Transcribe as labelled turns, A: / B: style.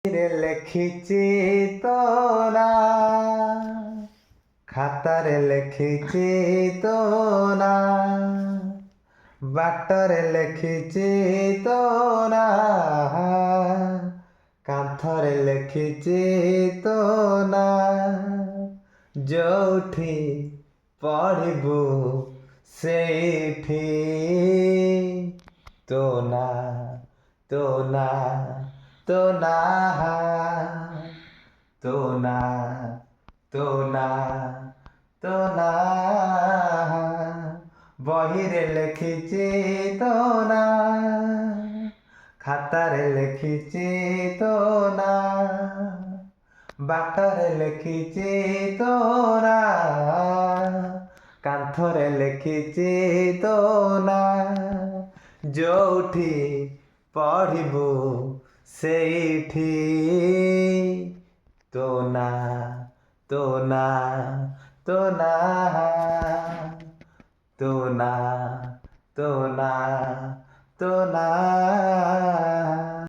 A: লেখিছি তো না, খাতারে লেখিছি তো না, বাটরে লেখিছি তো না, কাନ୍ଥରେ ଲେଖିଛି ତ ନା, ଯୋଉଠି ପଢ଼ିବୁ ସେଇଠି ତୋ ନା, ତୋ ନା, ତୋ ନା, ତୋ ନା, ତୋ ନା, ତୋ ନା, ବହିରେ ଲେଖିଛି ତୋ ନା, ଖାତାରେ ଲେଖିଛି ତୋ ନା, ବାଟରେ ଲେଖିଛି ତୋ ନା, କାନ୍ଥରେ ଲେଖିଛି ତୋ ନା, ଯୋଉଠି ପଢ଼ିବୁ ସେଇଠି ତୋ ନା, ତୋ ନା, ତୋ ନା, ତୋ ନା, ତୋ ନା, ତୋ ନା।